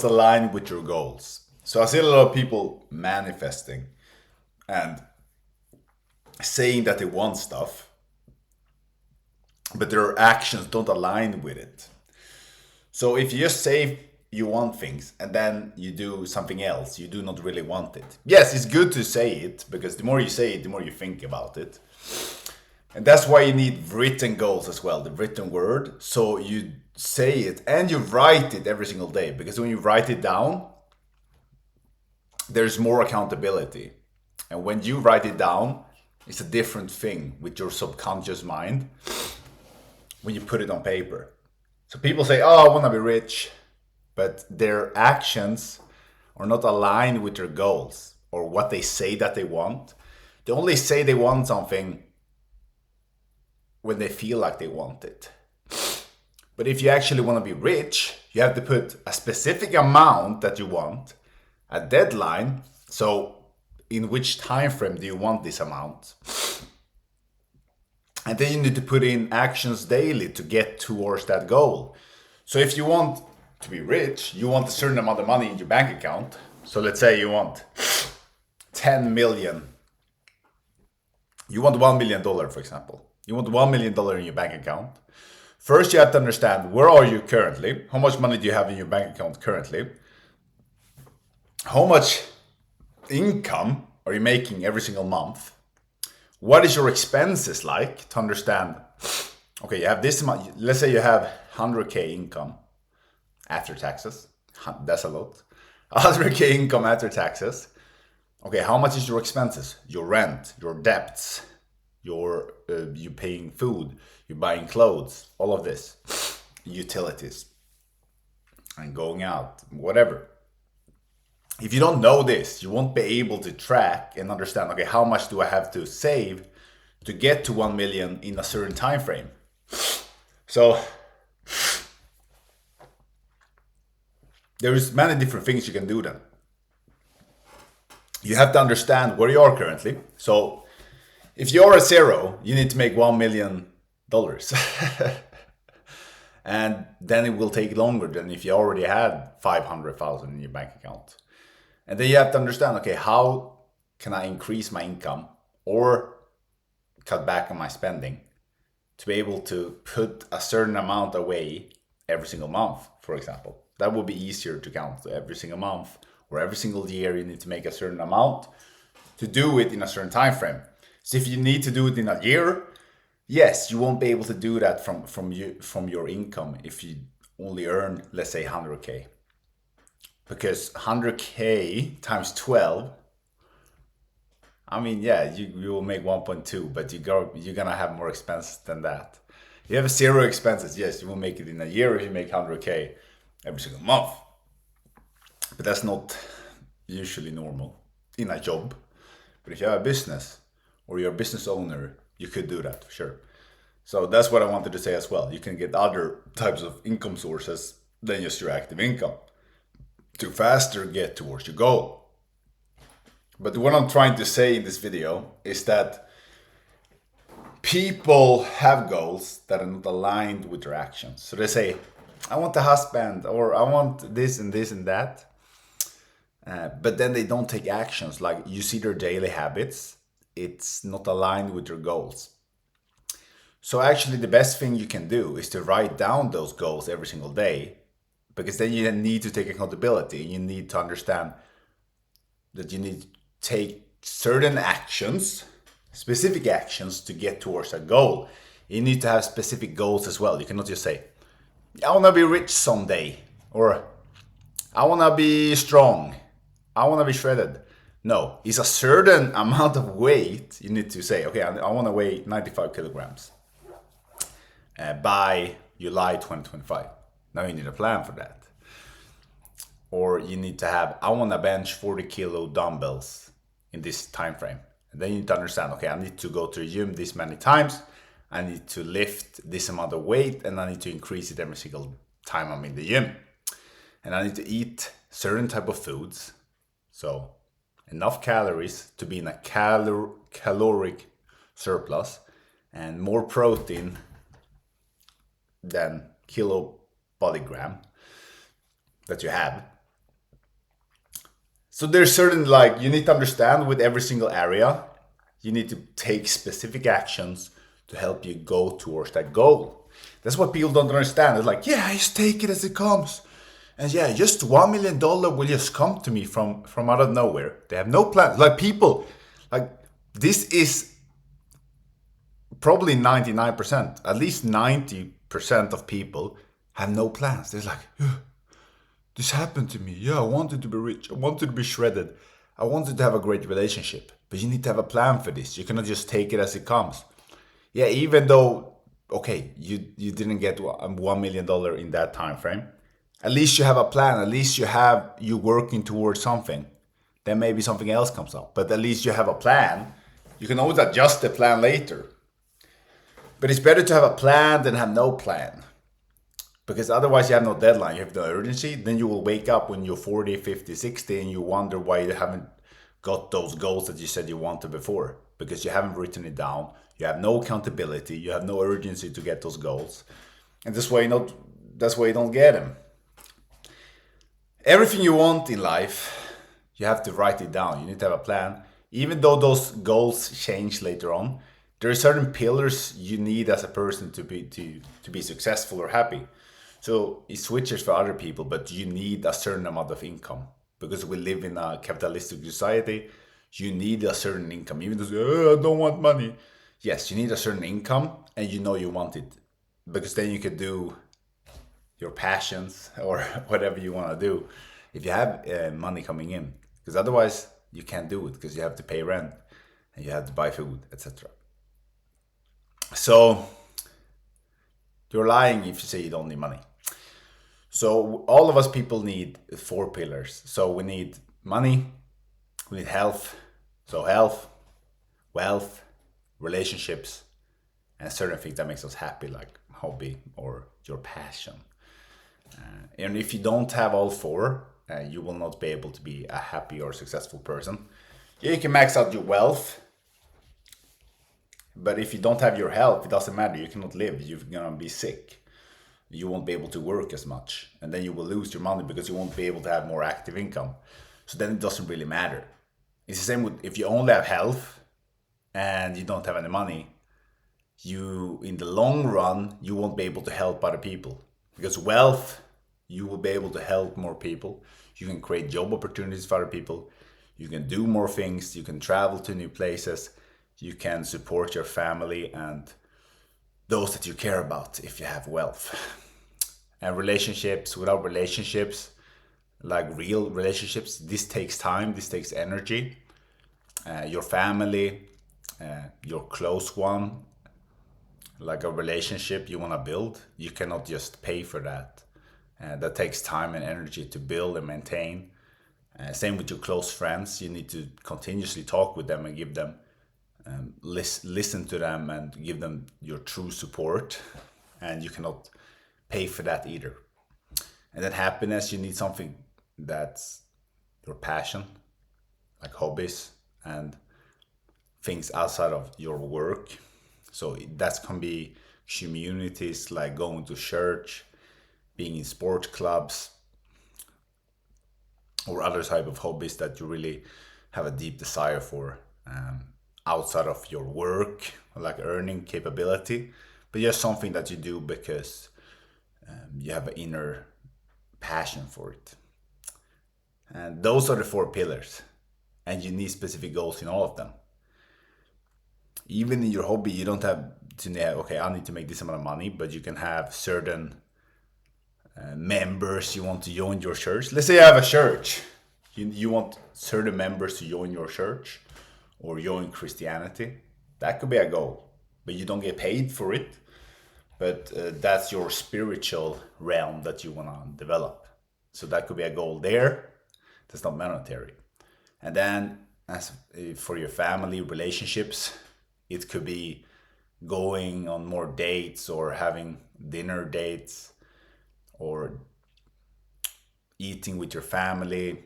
aligned with your goals. So I see a lot of people manifesting and saying that they want stuff, but their actions don't align with it. So if you just say you want things and then you do something else, you do not really want it. Yes, it's good to say it, because the more you say it, the more you think about it. And that's why you need written goals as well, the written word. So you say it and you write it every single day, because when you write it down, there's more accountability. And when you write it down, it's a different thing with your subconscious mind when you put it on paper. So people say, oh, I want to be rich, but their actions are not aligned with their goals or what they say that they want. They only say they want something when they feel like they want it. But if you actually want to be rich, you have to put a specific amount that you want, a deadline. So in which time frame do you want this amount? And then you need to put in actions daily to get towards that goal. So if you want to be rich, you want a certain amount of money in your bank account. So let's say you want 10 million. You want $1 million, for example. You want $1 million in your bank account. First, you have to understand, where are you currently? How much money do you have in your bank account currently? How much income are you making every single month? What is your expenses like, to understand, okay, you have this amount. Let's say you have 100K income after taxes. That's a lot. 100K income after taxes. Okay, how much is your expenses? Your rent, your debts, you paying food, you're buying clothes, all of this, utilities, and going out, whatever. If you don't know this, you won't be able to track and understand, okay, how much do I have to save to get to 1 million in a certain time frame? So there's many different things you can do then. You have to understand where you are currently. So if you're at zero, you need to make $1 million. And then it will take longer than if you already had 500,000 in your bank account. And then you have to understand, okay, how can I increase my income or cut back on my spending to be able to put a certain amount away every single month, for example. That would be easier to count. So every single month or every single year, you need to make a certain amount to do it in a certain time frame. So if you need to do it in a year, yes, you won't be able to do that from your income if you only earn, let's say, 100K. Because 100K times 12, I mean, yeah, you will make 1.2, but you're gonna have more expenses than that. You have zero expenses, yes, you will make it in a year if you make 100K every single month. But that's not usually normal in a job. But if you have a business or you're a business owner, you could do that for sure. So that's what I wanted to say as well. You can get other types of income sources than just your active income to faster get towards your goal. But what I'm trying to say in this video is that people have goals that are not aligned with their actions. So they say, I want a husband, or I want this and this and that. But then they don't take actions. Like, you see their daily habits, it's not aligned with their goals. So actually the best thing you can do is to write down those goals every single day, because then you need to take accountability. You need to understand that you need to take certain actions, specific actions, to get towards a goal. You need to have specific goals as well. You cannot just say, I want to be rich someday, or I want to be strong, I want to be shredded. No, it's a certain amount of weight. You need to say, okay, I want to weigh 95 kilograms by July 2025. Now you need a plan for that. Or you need to have, I want to bench 40 kilo dumbbells in this time frame. And then you need to understand, okay, I need to go to the gym this many times. I need to lift this amount of weight, and I need to increase it every single time I'm in the gym. And I need to eat certain type of foods. So enough calories to be in a caloric surplus, and more protein than kilo body gram that you have. So there's certain, like, you need to understand with every single area, you need to take specific actions to help you go towards that goal. That's what people don't understand. It's like, yeah, I just take it as it comes. And yeah, just $1 million will just come to me from out of nowhere. They have no plans. Like, people, like, this is probably 99%, at least 90% of people have no plans. They're like, "Yeah, this happened to me. Yeah, I wanted to be rich. I wanted to be shredded. I wanted to have a great relationship. But you need to have a plan for this. You cannot just take it as it comes." Yeah, even though, okay, you didn't get $1 million in that time frame, at least you have a plan. At least you working towards something. Then maybe something else comes up. But at least you have a plan. You can always adjust the plan later. But it's better to have a plan than have no plan. Because otherwise you have no deadline, you have no urgency. Then you will wake up when you're 40, 50, 60 and you wonder why you haven't got those goals that you said you wanted before. Because you haven't written it down. You have no accountability. You have no urgency to get those goals. And that's why you don't get them. Everything you want in life, you have to write it down. You need to have a plan. Even though those goals change later on, there are certain pillars you need as a person to be successful or happy. So it switches for other people, but you need a certain amount of income because we live in a capitalistic society. You need a certain income, even though I don't want money. Yes, you need a certain income, and you know you want it because then you can do your passions or whatever you want to do if you have money coming in. Because otherwise, you can't do it because you have to pay rent and you have to buy food, etc. So you're lying if you say you don't need money. So all of us people need 4 pillars. So we need money, we need health. So health, wealth, relationships, and certain things that makes us happy, like hobby or your passion. And if you don't have all 4, you will not be able to be a happy or successful person. Yeah, you can max out your wealth, but if you don't have your health, it doesn't matter. You cannot live. You're gonna be sick. You won't be able to work as much, and then you will lose your money because you won't be able to have more active income. So then it doesn't really matter. It's the same with if you only have health and you don't have any money. You, in the long run, you won't be able to help other people because wealth, you will be able to help more people. You can create job opportunities for other people. You can do more things. You can travel to new places. You can support your family and those that you care about if you have wealth. And relationships, without relationships, like real relationships, this takes time, this takes energy. Your family, your close one, like a relationship you want to build, you cannot just pay for that. That takes time and energy to build and maintain. Same with your close friends, you need to continuously talk with them and give them listen to them and give them your true support, and you cannot pay for that either. And then happiness, you need something that's your passion, like hobbies and things outside of your work. So that can be communities like going to church, being in sports clubs, or other type of hobbies that you really have a deep desire for. Outside of your work, like earning capability, but just something that you do because you have an inner passion for it. And those are the 4 pillars. And you need specific goals in all of them. Even in your hobby, you don't have to know, okay, I need to make this amount of money, but you can have certain members you want to join your church. Let's say you have a church. You want certain members to join your church or join Christianity. That could be a goal, but you don't get paid for it. But that's your spiritual realm that you want to develop. So that could be a goal there. That's not monetary. And then as for your family relationships, it could be going on more dates or having dinner dates or eating with your family,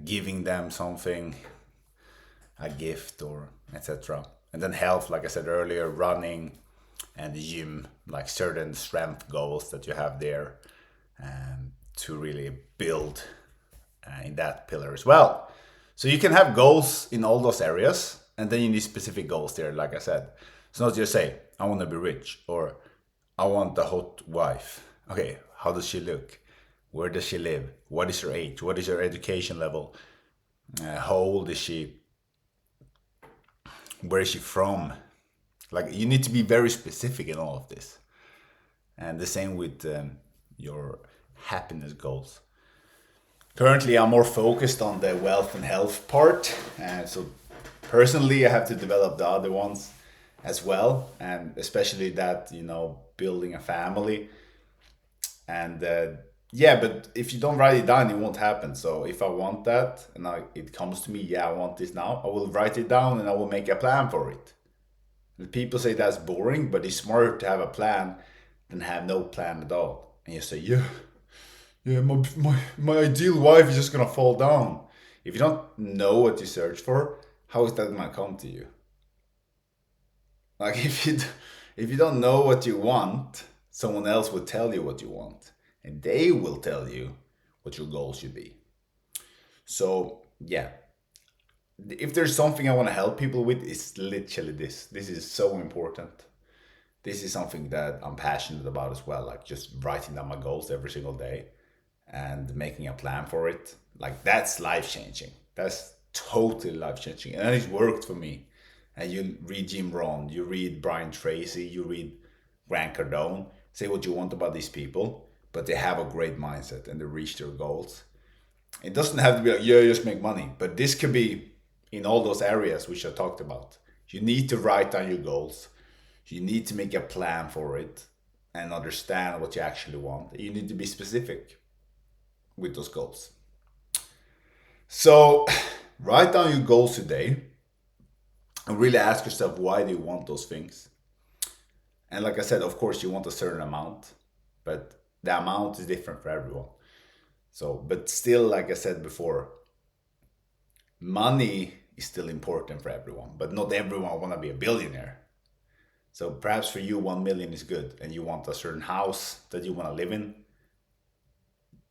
giving them something, a gift or etc. And then health, like I said earlier, running and the gym, like certain strength goals that you have there to really build in that pillar as well. So you can have goals in all those areas, and then you need specific goals there, like I said. It's not just say, I want to be rich, or I want a hot wife. Okay, how does she look? Where does she live? What is her age? What is her education level? How old is she? Where is she from? Like, you need to be very specific in all of this. And the same with your happiness goals. Currently, I'm more focused on the wealth and health part. So personally, I have to develop the other ones as well. And especially that, building a family. And yeah, but if you don't write it down, it won't happen. So if I want that and it comes to me, yeah, I want this now, I will write it down and I will make a plan for it. And people say that's boring, but it's smarter to have a plan than have no plan at all. And you say, yeah, my ideal wife is just gonna fall down. If you don't know what you search for, how is that gonna come to you? Like if you don't know what you want, someone else will tell you what you want, and they will tell you what your goal should be. So yeah, if there's something I want to help people with, it's literally this. This is so important. This is something that I'm passionate about as well. Like just writing down my goals every single day and making a plan for it. Like that's life changing. That's totally life changing, and it's worked for me. And you read Jim Rohn, you read Brian Tracy, you read Grant Cardone. Say what you want about these people, but they have a great mindset and they reach their goals. It doesn't have to be like, yeah, just make money, but this could be in all those areas which I talked about. You need to write down your goals. You need to make a plan for it and understand what you actually want. You need to be specific with those goals. So write down your goals today and really ask yourself, why do you want those things? And like I said, of course, you want a certain amount, but the amount is different for everyone. So, but still, like I said before, money is still important for everyone, but not everyone want to be a billionaire. So perhaps for you, 1 million is good, and you want a certain house that you want to live in.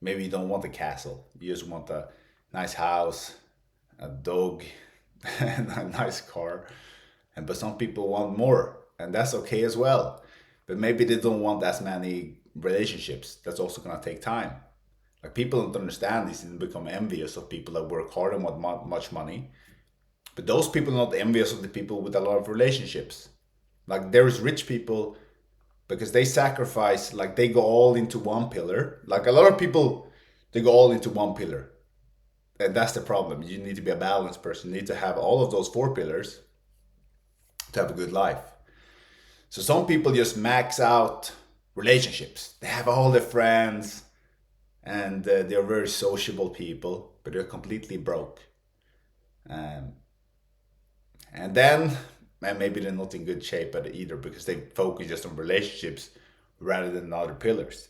Maybe you don't want a castle. You just want a nice house, a dog, and a nice car. But some people want more, and that's okay as well. But maybe they don't want as many relationships. That's also gonna take time. Like people don't understand this and become envious of people that work hard and want much money. But those people are not envious of the people with a lot of relationships. Like there's rich people because they sacrifice, like they go all into one pillar. Like a lot of people, they go all into one pillar. And that's the problem. You need to be a balanced person. You need to have all of those 4 pillars to have a good life. So some people just max out relationships. They have all their friends and they're very sociable people, but they're completely broke. And then maybe they're not in good shape either because they focus just on relationships rather than other pillars.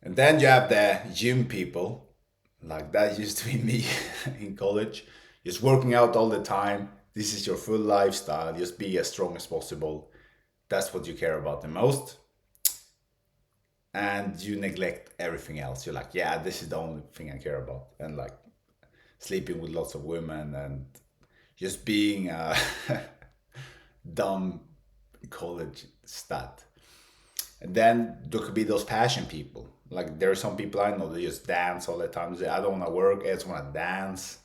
And then you have the gym people, like that used to be me in college, just working out all the time. This is your full lifestyle. Just be as strong as possible. That's what you care about the most. And you neglect everything else. You're like, yeah, this is the only thing I care about. And like sleeping with lots of women and just being a dumb college stud. And then there could be those passion people. Like there are some people I know, they just dance all the time. They say, I don't want to work, I just want to dance.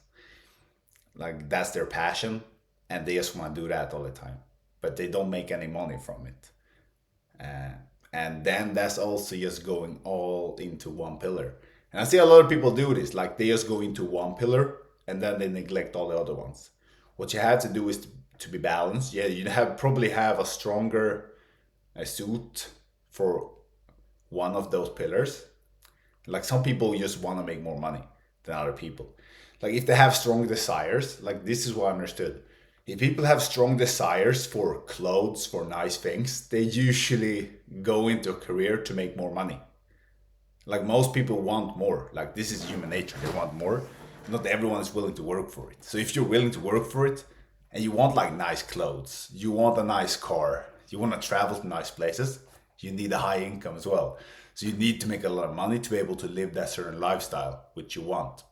Like that's their passion. And they just want to do that all the time. But they don't make any money from it. And then that's also just going all into one pillar. And I see a lot of people do this. Like they just go into one pillar and then they neglect all the other ones. What you have to do is to be balanced. Yeah, you probably have a stronger suit for one of those pillars. Like some people just want to make more money than other people. Like if they have strong desires, like this is what I understood. If people have strong desires for clothes, for nice things, they usually go into a career to make more money. Like most people want more. Like this is human nature. They want more. Not everyone is willing to work for it. So if you're willing to work for it and you want like nice clothes, you want a nice car, you want to travel to nice places, you need a high income as well. So you need to make a lot of money to be able to live that certain lifestyle which you want.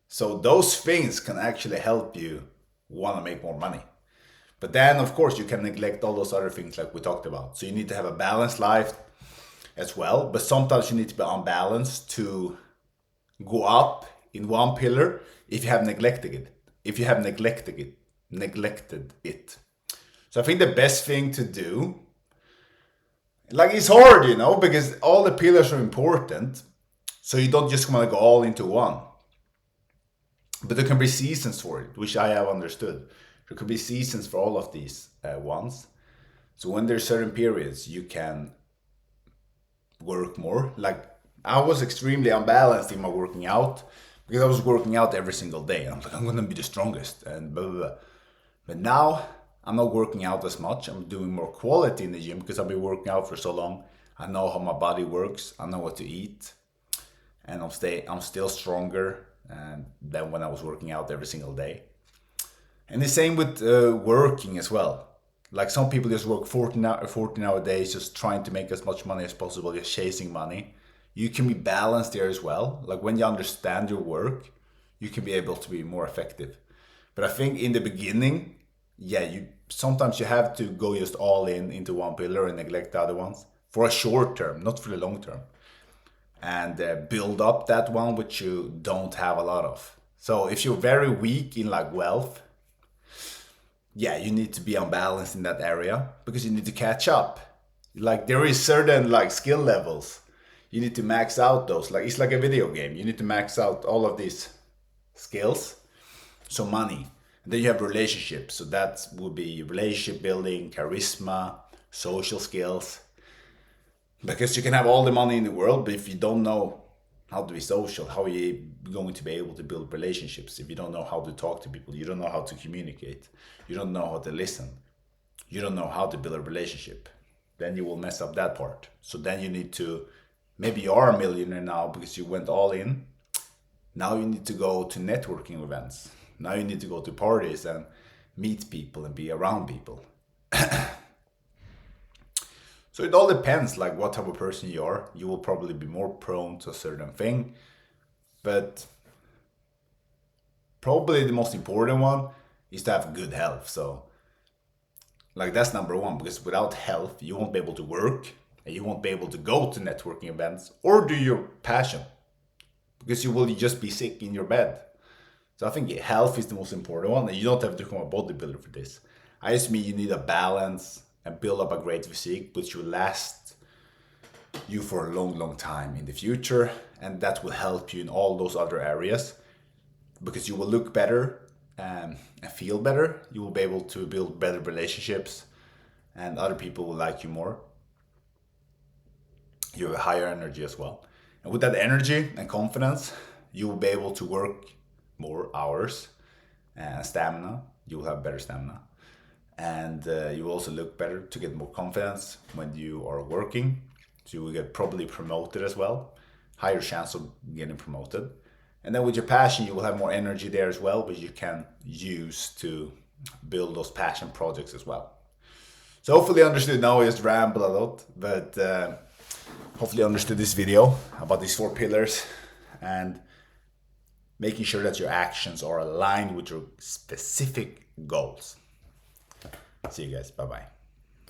So those things can actually help you want to make more money. But then, of course, you can neglect all those other things like we talked about. So you need to have a balanced life as well. But sometimes you need to be unbalanced to go up in one pillar if you have neglected it. Neglected it. So I think the best thing to do, like it's hard, because all the pillars are important. So you don't just want to go all into one. But there can be seasons for it, which I have understood. There could be seasons for all of these ones. So when there's certain periods, you can work more. Like I was extremely unbalanced in my working out because I was working out every single day. And I'm like, I'm going to be the strongest and blah, blah, blah. But now I'm not working out as much. I'm doing more quality in the gym because I've been working out for so long. I know how my body works. I know what to eat. And I'm still stronger than when I was working out every single day. And the same with working as well. Like some people just work 14-hour days just trying to make as much money as possible, just chasing money. You can be balanced there as well. Like when you understand your work, you can be able to be more effective. But I think in the beginning, sometimes you have to go just all into one pillar and neglect the other ones for a short term, not for the long term. And build up that one which you don't have a lot of. So if you're very weak in like wealth, you need to be unbalanced in that area because you need to catch up. Like there is certain like skill levels. You need to max out those. Like it's like a video game. You need to max out all of these skills. So money. And then you have relationships. So that would be relationship building, charisma, social skills. Because you can have all the money in the world, but if you don't know how to be social, how are you going to be able to build relationships? If you don't know how to talk to people, you don't know how to communicate, you don't know how to listen, you don't know how to build a relationship, then you will mess up that part. So then you need to, maybe you are a millionaire now because you went all in. Now you need to go to networking events. Now you need to go to parties and meet people and be around people. So it all depends like what type of person you are. You will probably be more prone to a certain thing. But probably the most important one is to have good health. So like that's number one, because without health, you won't be able to work and you won't be able to go to networking events or do your passion because you will just be sick in your bed. So I think health is the most important one, and you don't have to become a bodybuilder for this. I just mean you need a balance and build up a great physique which will last you for a long, long time in the future. And that will help you in all those other areas because you will look better and feel better. You will be able to build better relationships and other people will like you more. You have a higher energy as well. And with that energy and confidence, you will be able to work more hours and stamina. You will have better stamina. And you will also look better to get more confidence when you are working. So you will get probably promoted as well. Higher chance of getting promoted. And then with your passion, you will have more energy there as well, which you can use to build those passion projects as well. So hopefully you understood. Now I just ramble a lot, but hopefully you understood this video about these 4 pillars and making sure that your actions are aligned with your specific goals. See you guys. Bye-bye.